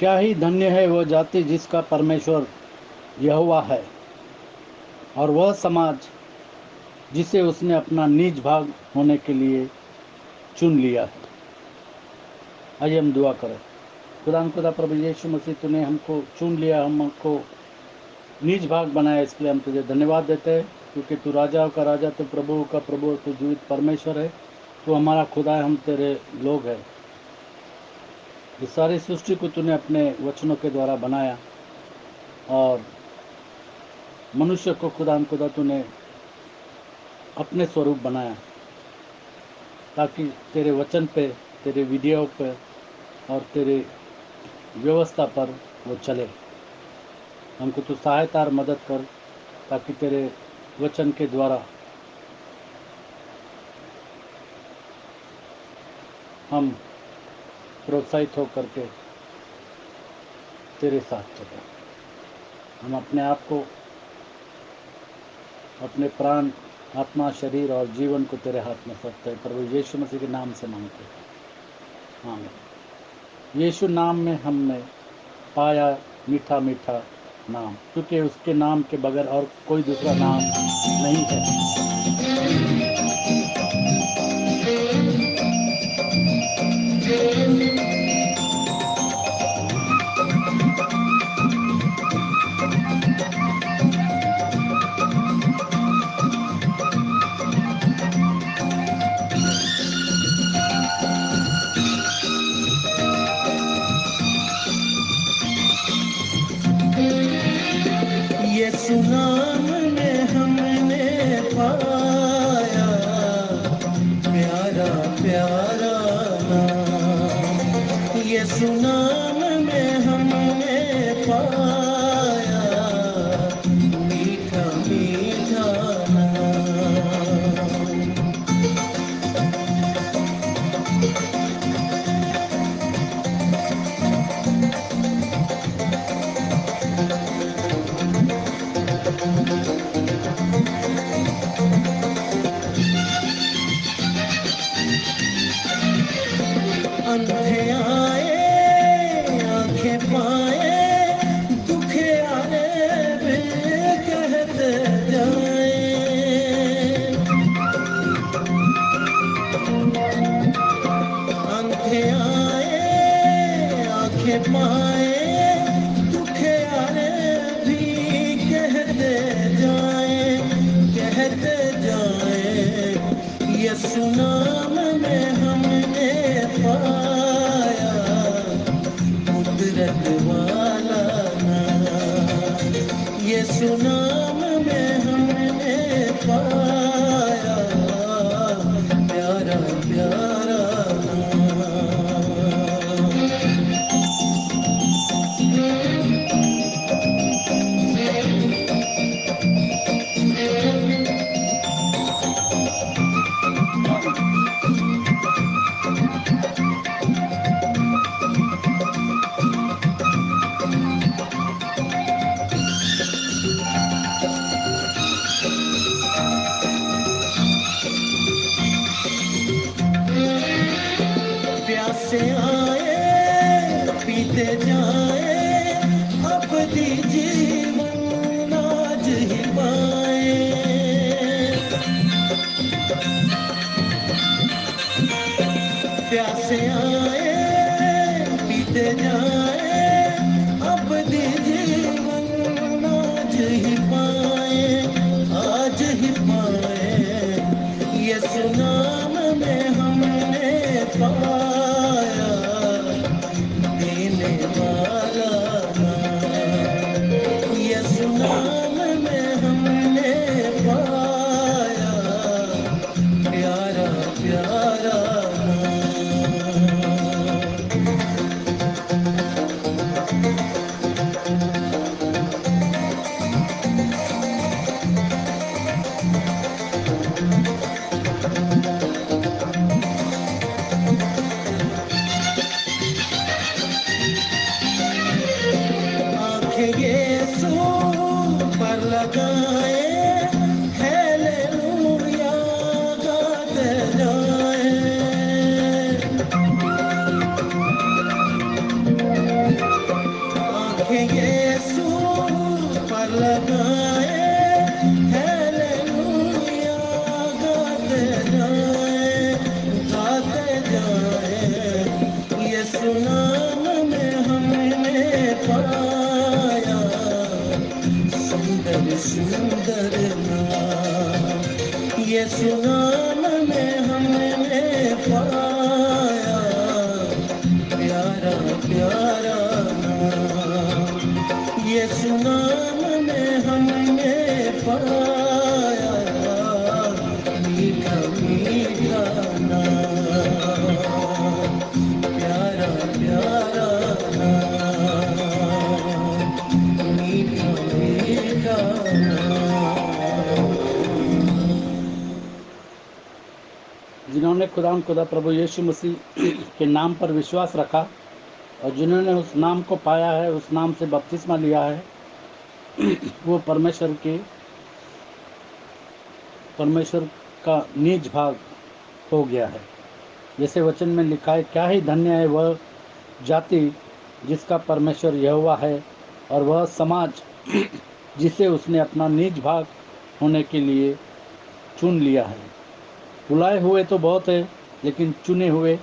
क्या ही धन्य है वह जाति जिसका परमेश्वर यहोवा है, और वह समाज जिसे उसने अपना निज भाग होने के लिए चुन लिया है। आइए हम दुआ करें। खुदा प्रभु यीशु मसीह, तूने हमको चुन लिया, हमको निज भाग बनाया, इसके लिए हम तुझे धन्यवाद देते हैं, क्योंकि तू राजाओं का राजा, तू प्रभुओं का प्रभु, तू जीवित परमेश्वर है, तू हमारा खुदा है, हम तेरे लोग हैं। इस सारी सृष्टि को तूने अपने वचनों के द्वारा बनाया और मनुष्य को खुदा तूने अपने स्वरूप बनाया, ताकि तेरे वचन पे, तेरे विधियों पे और तेरे व्यवस्था पर वो चले। हमको तू सहायता और मदद कर, ताकि तेरे वचन के द्वारा हम प्रोत्साहित होकर के तेरे साथ चलें। हम अपने आप को, अपने प्राण, आत्मा, शरीर और जीवन को तेरे हाथ में सौंपते हैं, प्रभु यीशु मसीह के नाम से मांगते हैं, आमीन। यीशु नाम में हमने पाया मीठा मीठा नाम, क्योंकि उसके नाम के बगैर और कोई दूसरा नाम नहीं है। यीशु नाम में हमने पाया प्यारा प्यारा नाम। यीशु नाम में हमने पाया मीठा मीठा नाम। अंधे आए आंखें पाए, दुखे आए भी कहते जाए। अंधे आए आंखें पाए, दुखे आए भी कहते जाए, कहते जाए। यीशु नाम में हमने पाया कुदरत वाला नाम। यीशु नाम में हमने पाया प्यारा प्यारा नाम। प्यासे आए पीते जाए, अबदी जीवन आज ही पाए। प्यासे आए पीते जाए, अबदी जीवन आज ही पाए, आज ही पाए। यीशु नाम में हमने पाया देने वाला नाम। यीशु नाम में हमने पाया प्यारा प्यारा नाम। यीशु नाम में हमने पाया प्यारा प्यारा नाम, यीशु नाम में हमने पाया मीठा मीठा नाम, प्यारा प्यारा नाम, मीठा मीठा नाम। जिन्होंने खुदा प्रभु यीशु मसीह के नाम पर विश्वास रखा और जिन्होंने उस नाम को पाया है, उस नाम से बपतिस्मा लिया है, वो परमेश्वर का निज भाग हो गया है। जैसे वचन में लिखा है, क्या ही धन्य है वह जाति जिसका परमेश्वर यहोवा है, और वह समाज जिसे उसने अपना निज भाग होने के लिए चुन लिया है। बुलाए हुए तो बहुत है, लेकिन चुने हुए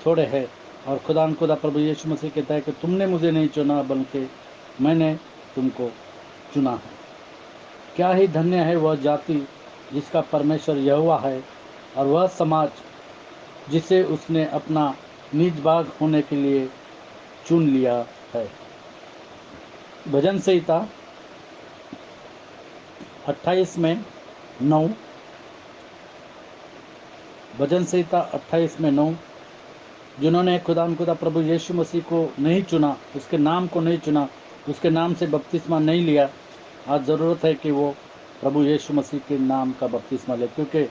थोड़े हैं। और खुदा प्रभु यीशु मसीह कहता है कि तुमने मुझे नहीं चुना, बल्कि मैंने तुमको चुना है। क्या ही धन्य है वह जाति जिसका परमेश्वर यहोवा है, और वह समाज जिसे उसने अपना निज भाग होने के लिए चुन लिया है। भजन संहिता 28 में 9, भजन संहिता 28 में 9, जिन्होंने खुदा प्रभु यीशु मसीह को नहीं चुना, उसके नाम को नहीं चुना, उसके नाम से बपतिस्मा नहीं लिया, आज ज़रूरत है कि वो प्रभु यीशु मसीह के नाम का बपतिस्मा ले, क्योंकि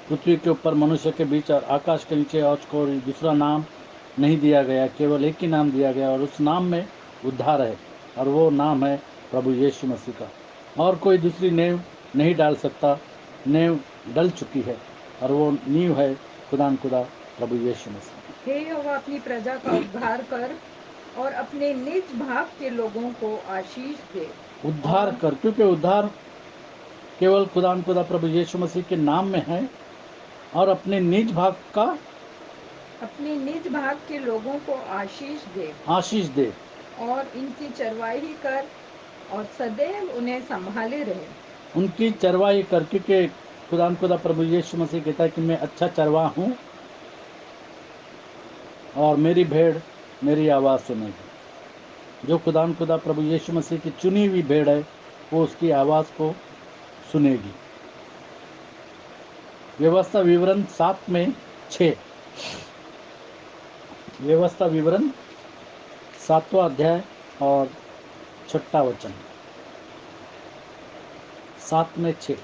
पृथ्वी के ऊपर मनुष्य के बीच और आकाश के नीचे और कोई दूसरा नाम नहीं दिया गया, केवल एक ही नाम दिया गया, और उस नाम में उद्धार है, और वो नाम है प्रभु यीशु मसीह का। और कोई दूसरी नींव नहीं डाल सकता, नींव डल चुकी है, और वो नींव है खुदा प्रभु यीशु मसीह। हे यहोवा, अपनी प्रजा का उद्धार कर और अपने निज भाग के लोगों को आशीष दे। उद्धार कर, क्योंकि उद्धार केवल खुदा प्रभु यीशु मसीह के नाम में है, और अपने निज भाग का अपने निज भाग के लोगों को आशीष दे, और इनकी चरवाही कर और सदैव उन्हें संभाले रहे। उनकी चरवाही कर, क्योंकि खुदा प्रभु यीशु मसीह कहता है कि मैं अच्छा चरवाहा हूँ, और मेरी भेड़ मेरी आवाज़ सुनेगी। जो खुदा प्रभु यीशु मसीह की चुनी हुई भेड़ है, वो उसकी आवाज़ को सुनेगी। व्यवस्था विवरण 7 में 6, व्यवस्था विवरण 7वां अध्याय और 6वां वचन, 7 में 6,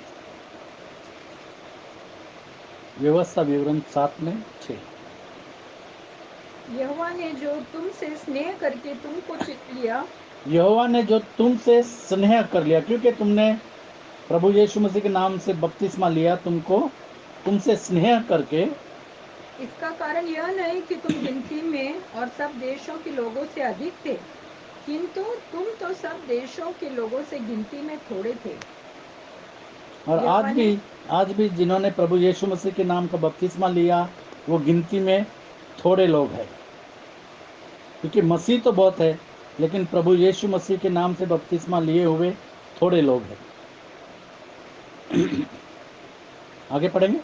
व्यवस्था विवरण 7 में 6। यहोवा ने जो तुमसे स्नेह करके तुमको चुन लिया, यहोवा ने जो तुमसे स्नेह कर लिया, क्योंकि तुमने प्रभु यीशु मसीह के नाम से बपतिस्मा लिया, तुमसे स्नेह करके, इसका कारण यह नहीं कि तुम गिनती में और सब देशों के लोगों से अधिक थे, किंतु तुम तो सब देशों के लोगों से गिनती में थोड़े थे। और यहोवा ने आज भी जिन्होंने प्रभु यीशु मसीह के नाम का बपतिस्मा लिया, वो गिनती में थोड़े लोग हैं, क्योंकि मसीह तो बहुत है, लेकिन प्रभु यीशु मसीह के नाम से बपतिस्मा लिए हुए थोड़े लोग हैं। आगे पढ़ेंगे।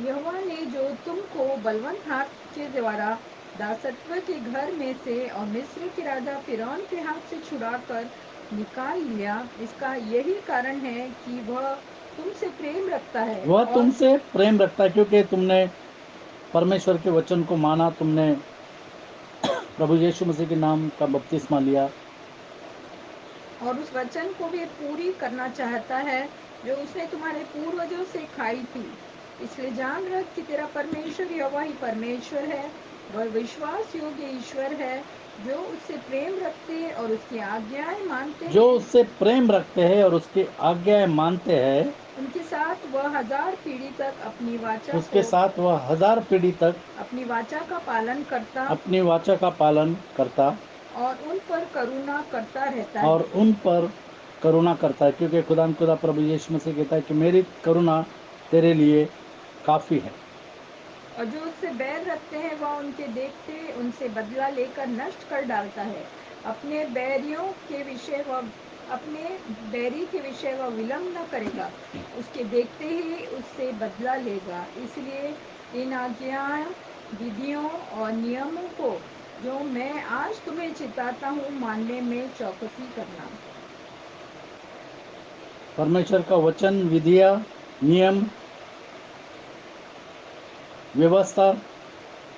यहोवा ने जो तुमको बलवंत हाथ के द्वारा दासत्व के घर में से और मिस्र के राजा फिरौन के हाथ से छुड़ाकर निकाल लिया, इसका यही कारण है कि वह तुमसे प्रेम रखता है। वह और तुमसे प्रेम रखता है, क्योंकि तुमने परमेश्वर के वचन को माना, तुमने प्रभु यीशु मसीह के नाम का बपतिस्मा लिया, और उस वचन को भी पूरी करना चाहता है जो उसने तुम्हारे पूर्वजों से खाई थी। इसलिए जान रख कि तेरा परमेश्वर यहोवा ही परमेश्वर है। वह विश्वास योग्य ईश्वर है, जो उससे प्रेम रखते और उसकी आज्ञाएं मानते जो हैं। उससे प्रेम रखते हैं और उसकी आज्ञाएं मानते हैं, उनके साथ वह 1000 पीढ़ी तक उसके साथ वह 1000 पीढ़ी तक अपनी वाचा का पालन करता अपनी वाचा का पालन करता और उन पर करुणा करता रहता और है। उन पर करुणा करता है, क्योंकि खुदा प्रभु यीशु मसीह कहता है कि मेरी करुणा तेरे लिए काफ़ी है। और जो उससे बैर रखते हैं वह उनके देखते उनसे बदला लेकर नष्ट कर डालता है। अपने बैरियों के विषय वह अपने बैरी के विषय वह विलंब न करेगा, उसके देखते ही उससे बदला लेगा। इसलिए इन आज्ञाओं, विधियों और नियमों को जो मैं आज तुम्हें चिताता हूँ, मानने में चौकसी करना। परमेश्वर का वचन, विधियाँ, नियम, व्यवस्था,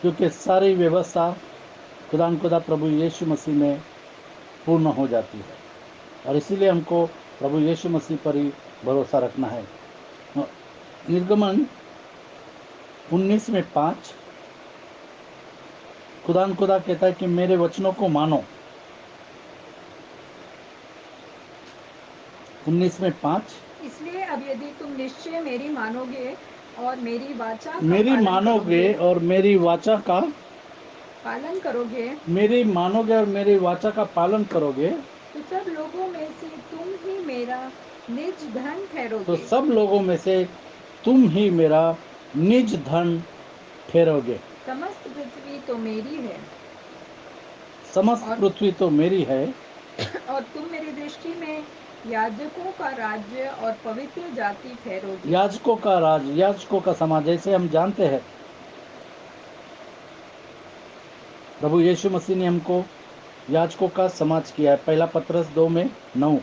क्योंकि सारी व्यवस्था खुदा प्रभु यीशु मसीह में पूर्ण हो जाती है, और इसीलिए हमको प्रभु यीशु मसीह पर ही भरोसा रखना है। निर्गमन 19:5 खुदा कहता है कि मेरे वचनों को मानो। 19:5 इसलिए अब यदि तुम निश्चय मेरी मानोगे और मेरी वाचा का मेरी पालन मानोगे करोगे, और मेरी वाचा का पालन करोगे, मेरी मानोगे और मेरी वाचा का पालन करोगे, तो सब लोगों में से तुम ही मेरा निज धन तो ठहरोगे। सब लोगों में से तुम ही मेरा निज धन ठहरोगे। समस्त पृथ्वी तो मेरी है, समस्त और पृथ्वी तो मेरी है, और तुम मेरी दृष्टि में याजकों का राज्य और पवित्र जाति ठहरोगे। याजकों का राज, याजकों का समाज। जैसे हम जानते हैं प्रभु यीशु मसीह ने हमको याजकों का समाज किया है। पहला पत्रस 2:9।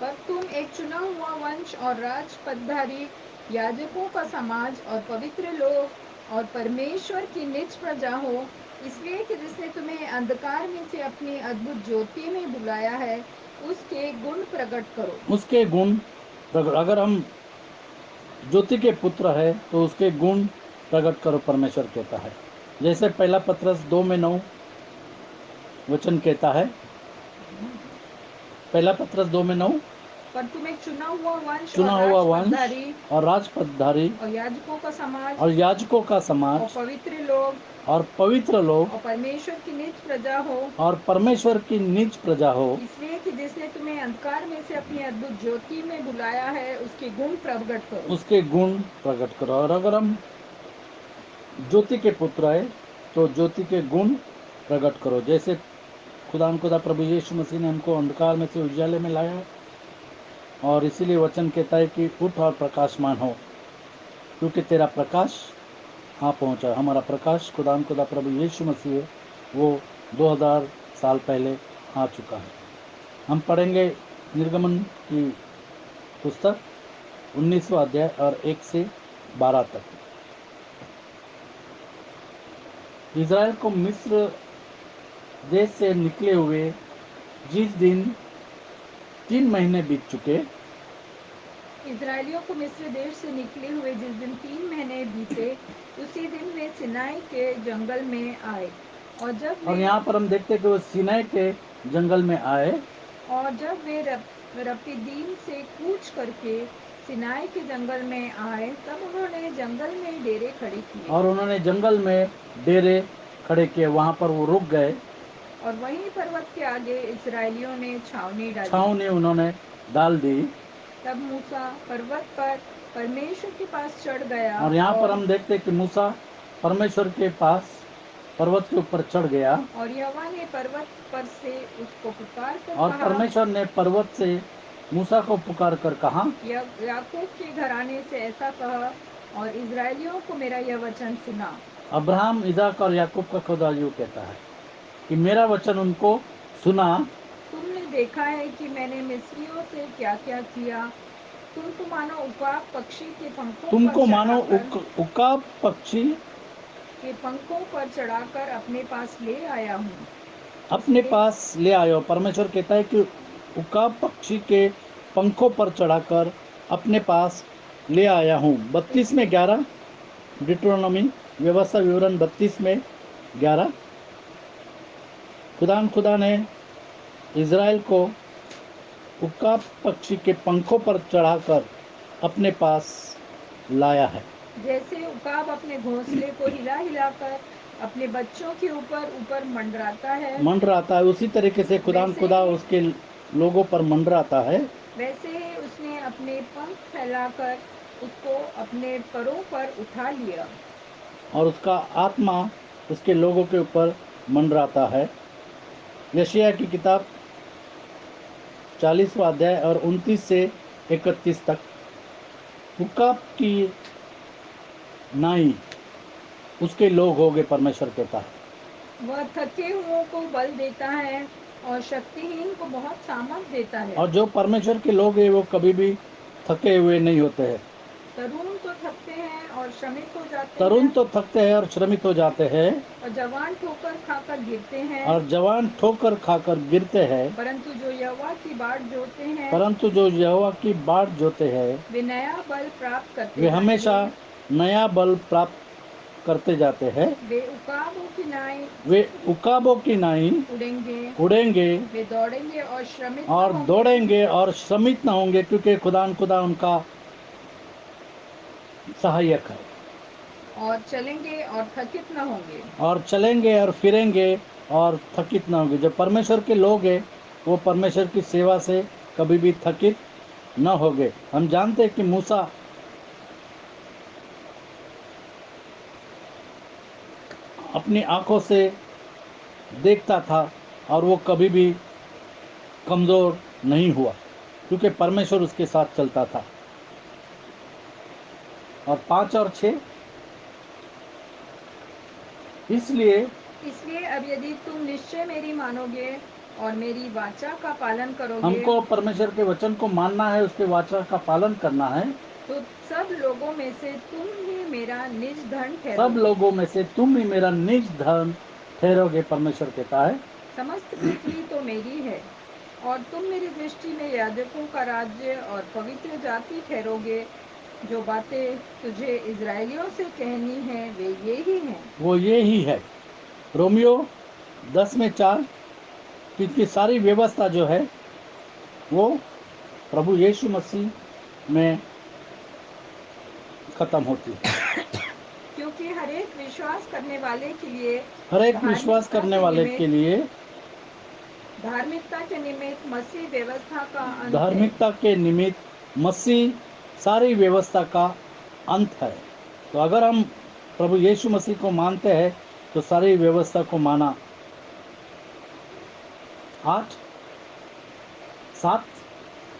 पर तुम एक चुना हुआ वंश और राजपदधारी, याजकों का समाज और पवित्र लोग और परमेश्वर की निज प्रजा हो, इसलिए कि जिसने तुम्हें अंधकार में से अपनी अद्भुत ज्योति में बुलाया है, उसके गुण प्रकट करो। उसके गुण अगर हम ज्योति के पुत्र है तो उसके गुण प्रकट करो, परमेश्वर कहता है। जैसे पहला पत्रस 2:9 वचन कहता है, पहला पत्रस 2:9, पर तुम एक चुना हुआ वंश चुना और हुआ वंश राजपदधारी और राजपदधारी और याजकों का समाज और याजकों का और समाज पवित्र लोग और पवित्र लोग और परमेश्वर की निज प्रजा हो, और परमेश्वर की निज प्रजा हो, इसलिए कि जिसने तुम्हें अंधकार में से अपनी अद्भुत ज्योति में बुलाया है, उसके गुण प्रकट करो। उसके गुण प्रकट करो। और अगर हम ज्योति के पुत्र है तो ज्योति के गुण प्रकट करो। जैसे खुदा प्रभु यीशु मसीह ने हमको अंधकार में से उजाले में लाया, और इसीलिए वचन कहता है कि उठ और प्रकाशमान हो, क्योंकि तेरा प्रकाश आ पहुंचा। हमारा प्रकाश खुदा प्रभु यीशु मसीह है, वो 2000 साल पहले आ चुका है। हम पढ़ेंगे निर्गमन की पुस्तक 19वां अध्याय और 1 से 12 तक। इज़राइल को मिस्र देश से निकले हुए जिस दिन 3 महीने बीत चुके, इजरायलियों को मिस्र देश से निकले हुए जिस दिन 3 महीने बीते, उसी दिन वे सिनाई के जंगल में आए। और जब और वे यहाँ पर हम देखते हैं कि वो सीनै के जंगल में आए, रपीदीम से कूच करके सिनाई के जंगल में आए, तब उन्होंने जंगल में डेरे खड़े किए। और उन्होंने जंगल में डेरे खड़े किए। वहाँ पर वो रुक गए, और वहीं पर्वत के आगे इस्राएलियों ने छावनी डाली। छावनी उन्होंने डाल दी। तब मूसा पर्वत पर परमेश्वर के पास चढ़ गया, और यहाँ पर हम देखते हैं कि मूसा परमेश्वर के पास पर्वत के ऊपर चढ़ गया, और यहोवा ने पर्वत पर से उसको पुकार कर और कहा, परमेश्वर ने पर्वत से मूसा को पुकार कर कहा, याकूब के घराने से ऐसा कहा और इस्राएलियों को मेरा यह वचन सुना। अब्राहम, इजाक और याकूब का खुदा यूँ कहता है कि मेरा वचन उनको सुना। तुमने देखा है कि मैंने मिस्रियों से क्या क्या किया। तुमको मानो उकाब पक्षी के पंखों पर तुमको मानो चढ़ाकर उकाब पक्षी अपने पास ले आया हूँ। अपने इसलिए पास ले आयो। परमेश्वर कहता है कि उकाब पक्षी के पंखों पर चढ़ाकर अपने पास ले आया हूँ। 32:11 डिट्रोनॉमी, व्यवस्था विवरण 32:11। खुदा ने इज़राइल को उकाब पक्षी के पंखों पर चढ़ाकर अपने पास लाया है। जैसे उकाब अपने घोंसले को हिला हिलाकर अपने बच्चों के ऊपर ऊपर मंडराता है, मंडराता है, उसी तरीके से वैसे खुदा ही उसके लोगों पर मंडराता है। वैसे ही उसने अपने पंख फैलाकर उसको अपने परों पर उठा लिया। और उसका आत्मा उसके लोगों के ऊपर मंडराता है। यशायाह की किताब 40वां अध्याय और 29 से 31 तक। उकाब की नाई उसके लोग हो गए, परमेश्वर कहता है। वह थके हुओं को बल देता है और शक्तिहीन को बहुत सामर्थ देता है। और जो परमेश्वर के लोग हैं वो कभी भी थके हुए नहीं होते हैं। तरुण तो थकते हैं और श्रमित हो जाते तरुण हैं, तो थकते हैं और श्रमित हो जाते हैं, और जवान ठोकर खाकर गिरते हैं, और जवान ठोकर खाकर गिरते हैं, परंतु जो यहोवा की बाट जोते हैं परंतु जो यहोवा की बाट जोते हैं वे नया बल प्राप्त करते वे हमेशा जाएंगे। नया बल प्राप्त करते जाते हैं। वे उकाबों की नाई वे उकाबों की नाई उड़ेंगे, उड़ेंगे वे दौड़ेंगे और श्रमित न और होंगे, दौड़ेंगे और श्रमित न होंगे, क्योंकि खुदा उनका सहायक है। और चलेंगे और थकित न होंगे। और चलेंगे और फिरेंगे और थकित न होंगे। जो परमेश्वर के लोग हैं वो परमेश्वर की सेवा से कभी भी थकित न होंगे। हम जानते हैं कि मूसा अपनी आंखों से देखता था और वो कभी भी कमजोर नहीं हुआ, क्योंकि परमेश्वर उसके साथ चलता था। और 5 और 6, इसलिए अब यदि तुम निश्चय मेरी मानोगे और मेरी वाचा का पालन करोगे, हमको परमेश्वर के वचन को मानना है, उसके वाचा का पालन करना है। तो सब लोगों में से तुम ही मेरा निज धन सब ठहरोगे। लोगों में से तुम ही मेरा निज धन ठहरोगे, परमेश्वर कहता है। समस्त पृथ्वी तो मेरी है और तुम मेरी दृष्टि में याजकों का राज्य और पवित्र जाति ठहरोगे। जो बातें तुझे इजरायलियों से कहनी है वे ये ही हैं। वो ये ही है। रोमियो 10:4, क्योंकि सारी व्यवस्था जो है वो प्रभु यीशु मसीह में खत्म होती है। क्योंकि हर एक विश्वास करने वाले के लिए हर एक विश्वास करने वाले के लिए धार्मिकता के निमित्त मसीह व्यवस्था का अंत है। धार्मिकता के निमित्त मसीह सारी व्यवस्था का अंत है। तो अगर हम प्रभु यीशु मसीह को मानते हैं तो सारी व्यवस्था को माना। 8, 7,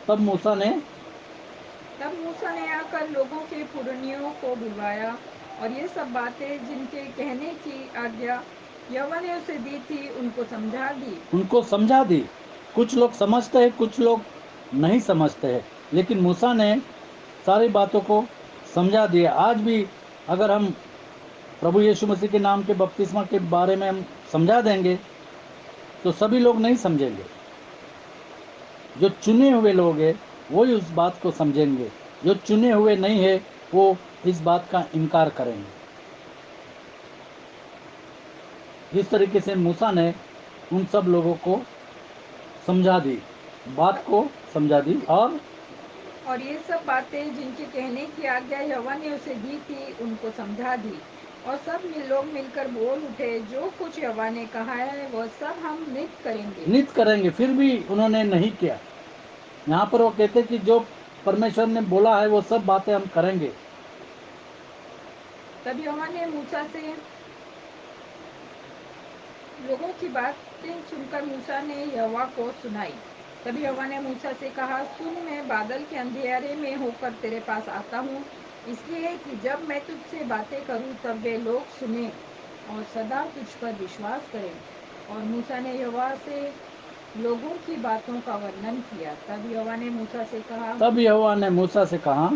तब मूसा ने आकर लोगों के पुरनियों को बुलवाया और ये सब बातें जिनके कहने की आज्ञा यहोवा ने उसे दी थी उनको समझा दी। कुछ लोग समझते हैं, कुछ लोग नहीं समझते हैं, लेकिन मूसा ने सारी बातों को समझा दिया। आज भी अगर हम प्रभु यीशु मसीह के नाम के बपतिस्मा के बारे में हम समझा देंगे तो सभी लोग नहीं समझेंगे। जो चुने हुए लोग हैं वो ही उस बात को समझेंगे, जो चुने हुए नहीं है वो इस बात का इनकार करेंगे। जिस तरीके से मूसा ने उन सब लोगों को समझा दी, बात को समझा दी। और ये सब बातें जिनके कहने की आज्ञा यहोवा ने उसे दी थी उनको समझा दी। और सब लोग मिलकर बोल उठे, जो कुछ यहोवा ने कहा है वह सब हम नित करेंगे। फिर भी उन्होंने नहीं किया। यहाँ पर वो कहते कि जो परमेश्वर ने बोला है वो सब बातें हम करेंगे। तब यहोवा ने मूसा से लोगों की बातें सुनकर मूसा ने यहोवा को सुनाई। तब यहोवा ने मूसा से कहा, सुन, मैं बादल के अंधेरे में होकर तेरे पास आता हूँ, इसलिए कि जब मैं तुझसे बातें करूँ तब वे लोग सुने और सदा तुझ पर विश्वास करें। और मूसा ने यहोवा से लोगों की बातों का वर्णन किया। तब यहोवा ने मूसा से कहा,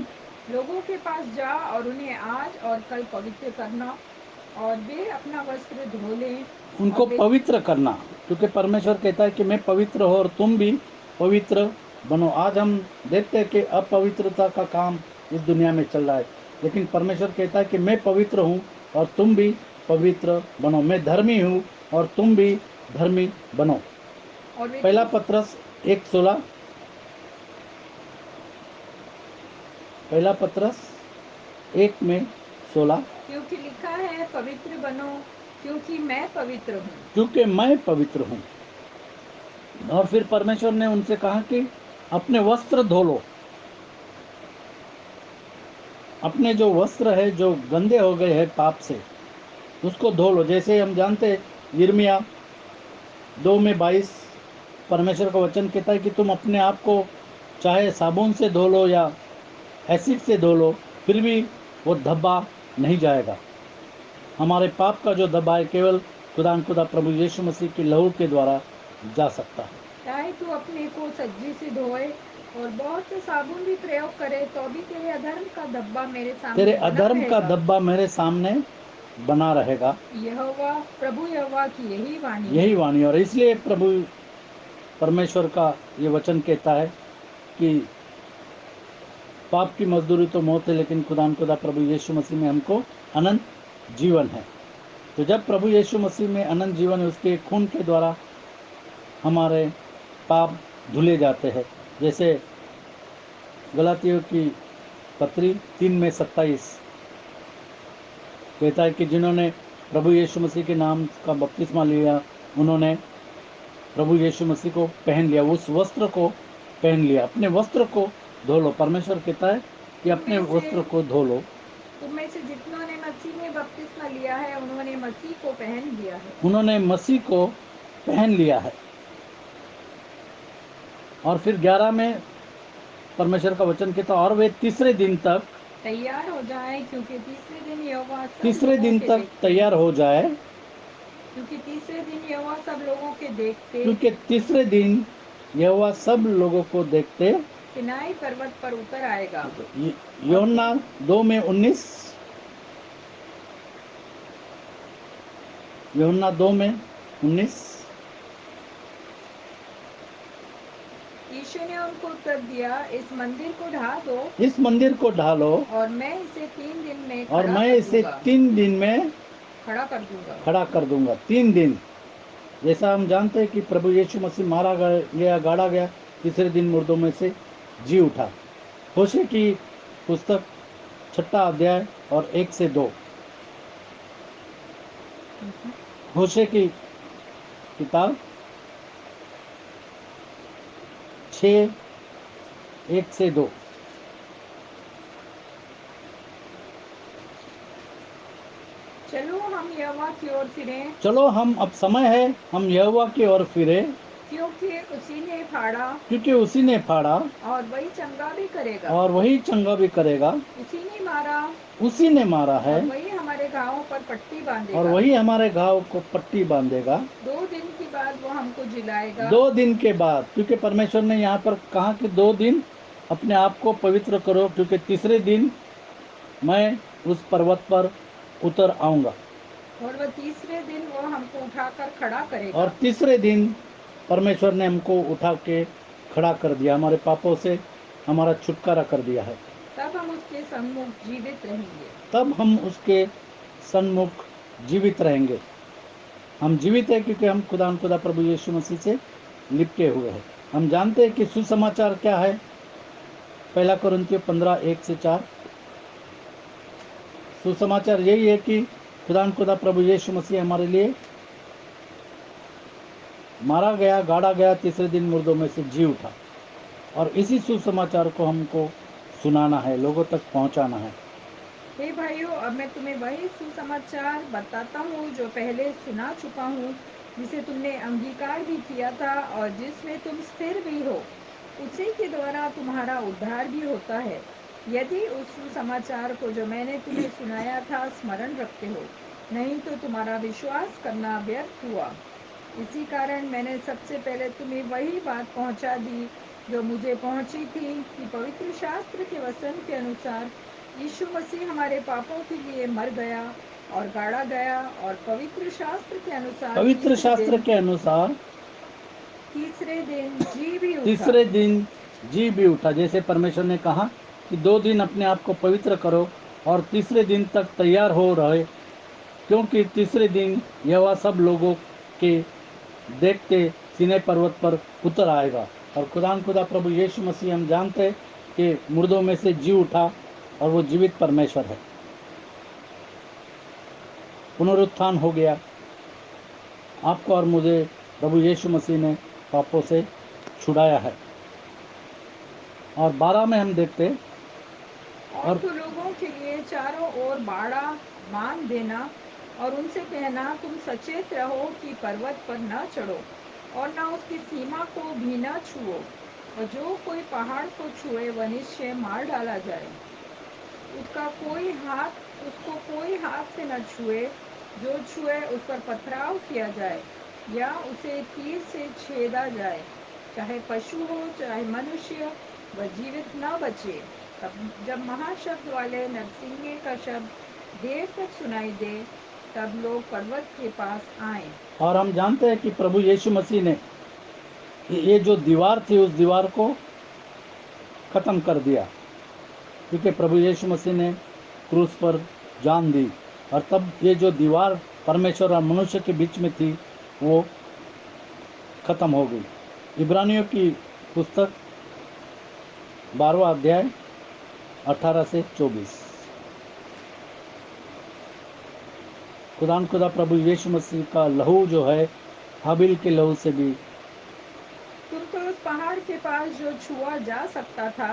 लोगों के पास जा और उन्हें आज और कल पवित्र करना, और वे अपना वस्त्र धो लें। उनको पवित्र करना, क्योंकि परमेश्वर कहता है कि मैं पवित्र हूँ और तुम भी पवित्र बनो। आज हम देखते हैं कि अपवित्रता का काम इस दुनिया में चल रहा है, लेकिन परमेश्वर कहता है कि मैं पवित्र हूँ और तुम भी पवित्र बनो। मैं धर्मी हूँ और तुम भी धर्मी बनो। पहला पत्रस 1:16, पहला पत्रस 1:16, क्योंकि लिखा है, पवित्र बनो क्योंकि मैं पवित्र हूँ। क्योंकि मैं पवित्र हूँ। और फिर परमेश्वर ने उनसे कहा कि अपने वस्त्र धो लो। अपने जो वस्त्र है जो गंदे हो गए हैं पाप से, उसको धो लो। जैसे हम जानते हैं यिर्मयाह 2:22 परमेश्वर का वचन कहता है कि तुम अपने आप को चाहे साबुन से धो लो या एसिड से धो लो, फिर भी वो धब्बा नहीं जाएगा। हमारे पाप का जो धब्बा है केवल खुदा प्रभु यीशु मसीह की लहू के द्वारा जा सकता है। चाहे तू अपने को सज्जी से धोए और बहुत से साबुन भी प्रयोग करे, तो भी तेरे अधर्म का धब्बा मेरे सामने तेरे बना अधर्म का रहेगा। धब्बा मेरे सामने बना रहेगा। प्रभु यहोवा की यही वाणी यही है। वाणी, और इसलिए प्रभु परमेश्वर का ये वचन कहता है कि पाप की मजदूरी तो मौत है, लेकिन खुदा प्रभु यीशु मसीह में हमको अनंत जीवन है। तो जब प्रभु यीशु मसीह में अनंत जीवन है, उसके खून के द्वारा हमारे पाप धुले जाते हैं। जैसे गलातियों की पत्री 3:27 कहता है कि जिन्होंने प्रभु यीशु मसीह के नाम का बपतिस्मा लिया, उन्होंने प्रभु यीशु मसीह को पहन लिया, उस वस्त्र को पहन लिया। अपने वस्त्र को धो लो। परमेश्वर कहता है कि अपने वस्त्र को धो लो। तुम में से जितनों ने मसीह में बपतिस्मा लिया है, उन्होंने मसीह को पहन लिया है। उन्होंने मसीह को पहन लिया है। और फिर 11 में परमेश्वर का वचन कहता है, और वे तीसरे दिन तक तैयार हो जाए, क्योंकि तीसरे दिन यहोवा सब तीसरे लोगों दिन के तक देखते। तैयार हो जाए, क्योंकि तीसरे दिन यहोवा सब लोगों के देखते क्योंकि तीसरे दिन यहोवा सब लोगों को देखते सिनाई पर्वत पर उतर आएगा। यूहन्ना 2:19, यूहन्ना 2:19। यीशु ने उनको उत्तर दिया, इस मंदिर को ढा दो इस मंदिर को ढालो और मैं इसे 3 दिन में और खड़ा मैं कर इसे दूंगा। 3 दिन में खड़ा कर दूंगा। खड़ा कर दूंगा। 3 दिन। जैसा हम जानते हैं कि प्रभु यीशु मसीह मारा गया, गाड़ा गया, तीसरे दिन मुर्दों में से जी उठा। होशे की पुस्तक 6 अध्याय और 1 से 2। होशे की किताब 6 1 से 2। चलो हम यहोवा की ओर फिरें, चलो हम, अब समय है हम यहोवा की ओर फिरे, क्योंकि उसी ने फाड़ा क्योंकि उसी ने फाड़ा और वही चंगा भी करेगा। और वही चंगा भी करेगा। उसी ने मारा उसी ने मारा है और वही हमारे घावों पर पट्टी और बांधेगा। वही हमारे घाव को पट्टी बांधेगा। 2 दिन के बाद वो हमको जिलाएगा। 2 दिन के बाद, क्योंकि परमेश्वर ने यहाँ पर कहा कि 2 दिन अपने आप को पवित्र करो, क्योंकि तीसरे दिन मैं उस पर्वत पर उतर आऊंगा। और वह तीसरे दिन वो हमको उठाकर खड़ा करेगा। और तीसरे दिन परमेश्वर ने हमको उठा के खड़ा कर दिया, हमारे पापों से हमारा छुटकारा कर दिया है। तब हम उसके सम्मुख जीवित रहेंगे। तब हम उसके सन्मुख जीवित रहेंगे। हम जीवित हैं क्योंकि हम खुदा प्रभु यीशु मसीह से लिपटे हुए हैं। हम जानते हैं कि सुसमाचार क्या है। 1 Corinthians 15 1 से 4। सुसमाचार यही है कि खुदा प्रभु यीशु मसीह हमारे लिए मारा गया, गाड़ा गया, तीसरे दिन मुर्दों में से जी उठा। और इसी सुसमाचार को हमको सुनाना है, लोगों तक पहुंचाना है। हे भाइयों, अब मैं तुम्हें वही सुसमाचार बताता हूँ जो पहले सुना चुका हूँ, जिसे तुमने अंगीकार भी किया था और जिसमें तुम स्थिर भी हो। उसी के द्वारा तुम्हारा उद्धार भी होता है, यदि उस सुसमाचार को जो मैंने तुम्हें सुनाया था स्मरण रखते हो। नहीं तो तुम्हारा विश्वास करना व्यर्थ हुआ। इसी कारण मैंने सबसे पहले तुम्हें वही बात पहुंचा दी जो मुझे पहुंची थी, कि पवित्र शास्त्र के वचन के अनुसार यीशु मसीह हमारे पापों के लिए मर गया और गाड़ा गया, और पवित्र शास्त्र के अनुसार पवित्र शास्त्र के अनुसार तीसरे दिन जी भी उठा। तीसरे दिन जी भी उठा। जैसे परमेश्वर ने कहा कि 2 दिन अपने आप को पवित्र करो और तीसरे दिन तक तैयार हो रहे, क्योंकि तीसरे दिन यहोवा सब लोगों के देखते सीनै पर्वत पर उतर आएगा। और खुदा प्रभु यीशु मसीह हम जानते हैं कि मुर्दों में से जी उठा और वो जीवित परमेश्वर है। पुनरुत्थान हो गया। आपको और मुझे प्रभु यीशु मसीह ने पापों से छुड़ाया है। और 12 में हम देखते और तो लोगों के लिए चारों ओर बाड़ा बांध देना और उनसे कहना, तुम सचेत रहो कि पर्वत पर न चढ़ो, और न उसकी सीमा को भी न छुओ, और जो कोई पहाड़ को छुए वह निश्चय मार डाला जाए। उसको कोई हाथ से न छुए, जो छुए उस पर पथराव किया जाए या उसे तीर से छेदा जाए, चाहे पशु हो चाहे मनुष्य, वह जीवित न बचे। तब जब महाशब्द वाले नरसिंगे का शब्द देर तक सुनाई दे, तब लोग पर्वत के पास आए। और हम जानते हैं कि प्रभु यीशु मसीह ने ये जो दीवार थी उस दीवार को खत्म कर दिया, क्योंकि प्रभु यीशु मसीह ने क्रूस पर जान दी, और तब ये जो दीवार परमेश्वर और मनुष्य के बीच में थी वो खत्म हो गई। इब्रानियों की पुस्तक 12वां अध्याय 18 से 24। खुदा प्रभु यीशु मसीह का लहू जो है हाबिल के लहू से भी तुमको उस पहाड़ के पास जो छुआ जा सकता था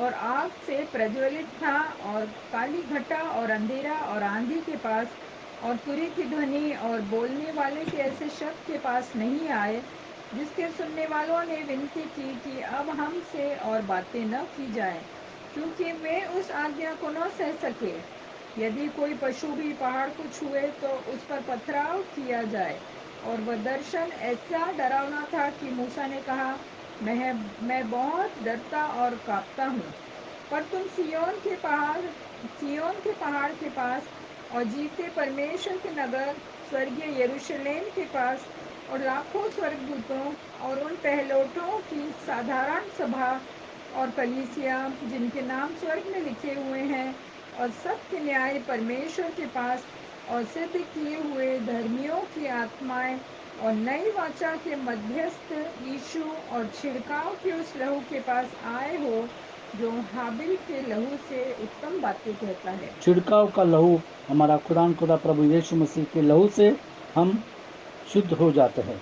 और आग से प्रज्वलित था, और काली घटा और अंधेरा और आंधी के पास और तुरी की ध्वनि और बोलने वाले के ऐसे शब्द के पास नहीं आए, जिसके सुनने वालों ने विनती की कि अब हमसे और बातें न की जाए, क्योंकि वे उस आज्ञा को न सह सके। यदि कोई पशु भी पहाड़ को छुए तो उस पर पथराव किया जाए। और वह दर्शन ऐसा डरावना था कि मूसा ने कहा, मैं बहुत डरता और कांपता हूँ। पर तुम सिय्योन के पहाड़ के पास और जीते परमेश्वर के नगर स्वर्गीय यरूशलेम के पास और लाखों स्वर्गदूतों और उन पहलोठों की साधारण सभा और कलीसिया जिनके नाम स्वर्ग में लिखे हुए हैं, और सत्य न्याय परमेश्वर के पास और सिद्ध किए हुए धर्मियों की आत्माएं और नई वाचा के मध्यस्थ यीशु और छिड़काव के उस लहू के पास आए हो, जो हाबिल के लहू से उत्तम बातें कहता है। छिड़काव का लहू हमारा खुदा प्रभु यीशु मसीह के लहू से हम शुद्ध हो जाते हैं।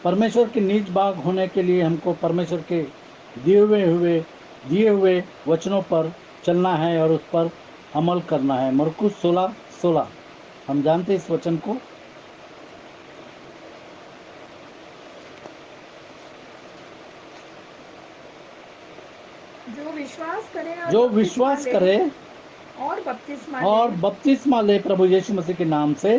परमेश्वर के निज भाग होने के लिए हमको परमेश्वर के दिए हुए वचनों पर चलना है और उस पर अमल करना है। मरकुस 16:16 हम जानते हैं इस वचन को। जो विश्वास करे जो विश्वास करे और बपतिस्मा और ले, बपतिस्मा ले प्रभु यीशु मसीह के नाम से,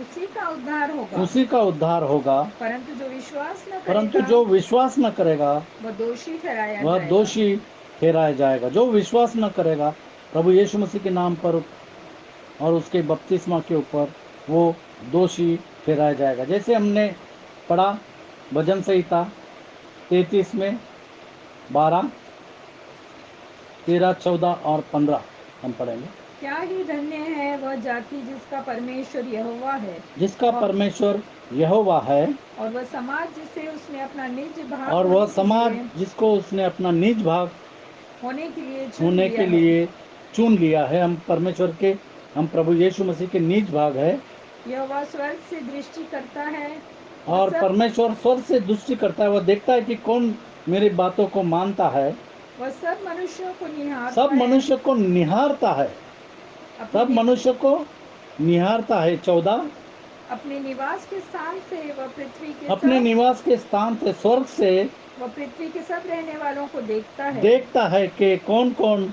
उसी का उद्धार होगा। उसी का उद्धार होगा। परंतु जो विश्वास न परंतु करेगा जो विश्वास न करेगा वह दोषी ठहराया वह जाएगा। दोषी ठहराया जाएगा। जो विश्वास न करेगा प्रभु यीशु मसीह के नाम पर और उसके बपतिस्मा के ऊपर, वो दोषी ठहराया जाएगा। जैसे हमने पढ़ा भजन संहिता 33 में 12, 13, 14 और 15 हम पढ़ेंगे। क्या ही धन्य है वह जाति जिसका परमेश्वर यहोवा है, जिसका परमेश्वर यहोवा है, और वह समाज जिसे उसने अपना निज भाग और वह समाज जिसको उसने अपना निज भाग होने के लिए होने के लिए चुन लिया है। हम परमेश्वर के, हम प्रभु यीशु मसीह के निज भाग है। यहोवा स्वर्ग से दृष्टि करता है और परमेश्वर स्वर्ग से दृष्टि करता है, वह देखता है कि कौन मेरी बातों को मानता है। वह सब मनुष्यों को निहारता सब है, मनुष्य को निहारता है। सब मनुष्य को निहारता है। 14, अपने निवास के स्थान से वह पृथ्वी के अपने सब निवास के स्थान से, स्वर्ग से वह पृथ्वी के सब रहने वालों को देखता है कि कौन कौन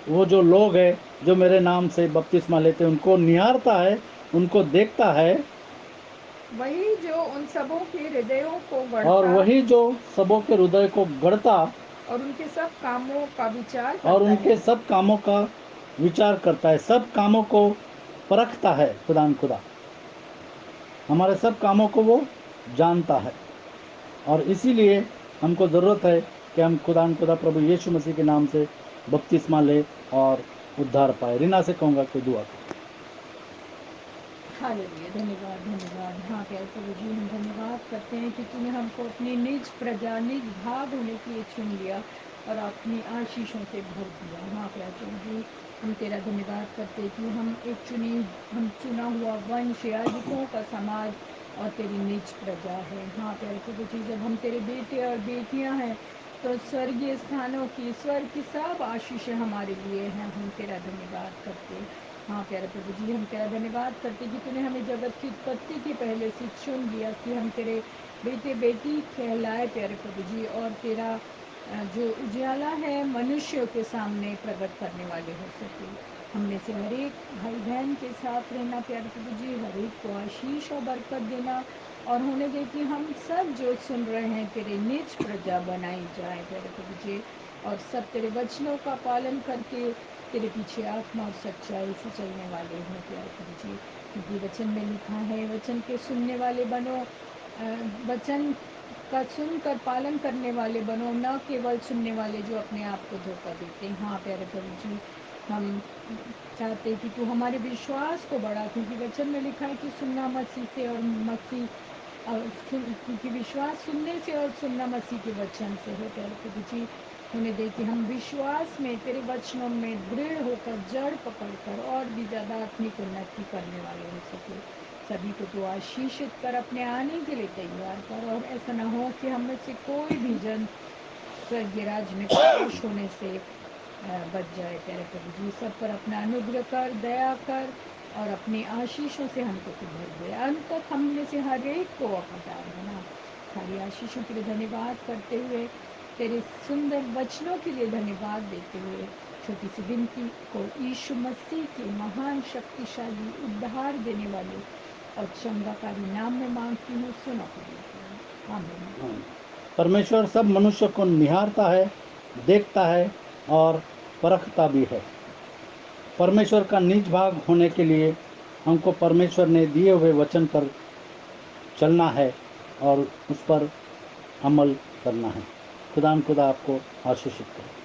वो जो लोग हैं जो मेरे नाम से बपतिस्मा लेते हैं, उनको निहारता है, उनको देखता है। वही जो उन सबों के हृदयों को और गढ़ता वही जो सबों के हृदय को गढ़ता और उनके सब कामों का विचार और करता उनके है। सब कामों का विचार करता है, सब कामों को परखता है। खुदा हमारे सब कामों को वो जानता है, और इसीलिए हमको ज़रूरत है कि हम खुदा प्रभु यीशु मसीह के नाम से बपतिस्मा ले और उद्धार पाए। रीना से कहूँगा कि दुआ करें। हालेलुया, धन्यवाद धन्यवाद। हाँ प्यारे प्रभु जी, हम धन्यवाद करते हैं कि तूने हमको अपनी निज प्रजा, निज भाग होने के लिए चुन लिया और अपनी आशीषों से भर दिया। हाँ प्यारे प्रभु जी, हम तेरा धन्यवाद करते हैं कि हम चुना हुआ वंश, याजकों का समाज और तेरी निज प्रजा है। हाँ प्यारे प्रभु जी, जब हम तेरे बेटे और बेटियां हैं तो स्वर्गीय स्थानों की, स्वर्ग की सब आशीषें हमारे लिए हैं। हम तेरा धन्यवाद करते हैं। हाँ प्यारे प्रभु जी, हम तेरा धन्यवाद करते कि तूने हमें जगत की उत्पत्ति के पहले से चुन लिया कि हम तेरे बेटे बेटी कहलाए प्यारे प्रभु जी, और तेरा जो उजाला है मनुष्यों के सामने प्रकट करने वाले हो सके। हम में से हर एक भाई बहन के साथ रहना प्यारे प्रभु जी, हर एक को आशीष और बरकत देना, और होने दे कि हम सब जो सुन रहे हैं तेरे निज प्रजा बनाई जाए प्यारे प्रभु जी, और सब तेरे वचनों का पालन करके तेरे पीछे आत्मा और सच्चाई से चलने वाले हैं प्यारे प्रभु जी, क्योंकि वचन में लिखा है वचन के सुनने वाले बनो, वचन का सुनकर पालन करने वाले बनो, न केवल सुनने वाले जो अपने आप को धोखा देते हैं। हाँ प्यारे प्रभु जी, हम चाहते कि तू हमारे विश्वास को बढ़ा, क्योंकि वचन में लिखा है कि सुनना मसीह से और मसीह क्योंकि विश्वास सुनने से और सुनना मसीह के वचन से है प्यारे प्रभु जी। उन्हें दे कि हम विश्वास में तेरे वचनों में दृढ़ होकर जड़ पकड़कर और भी ज़्यादा आत्मिक उन्नति करने वाले हो सके। सभी को तो आशीषित कर, अपने आने के लिए तैयार कर, और ऐसा ना हो कि हम में से कोई भी जन स्वर्गीय राज्य में प्रवेश होने से बच जाए प्यारे प्रभु जी। सब पर अपना अनुग्रह कर, दया कर, और अपनी आशीषों से हमको तू भर दे। अंत तक हम में से हर एक को वफादार बना। सारी आशीषों के लिए धन्यवाद करते हुए, तेरे सुंदर वचनों के लिए धन्यवाद देते हुए, छोटी सी विनती को यीशु मसीह के महान शक्तिशाली उद्धार देने वाले और चंगाकारी नाम में मांगती हूँ, सुनो कबूल। आमीन। परमेश्वर सब मनुष्य को निहारता है, देखता है और परखता भी है। परमेश्वर का निज भाग होने के लिए हमको परमेश्वर ने दिए हुए वचन पर चलना है और उस पर अमल करना है। खुदा आपको आशीषित करे।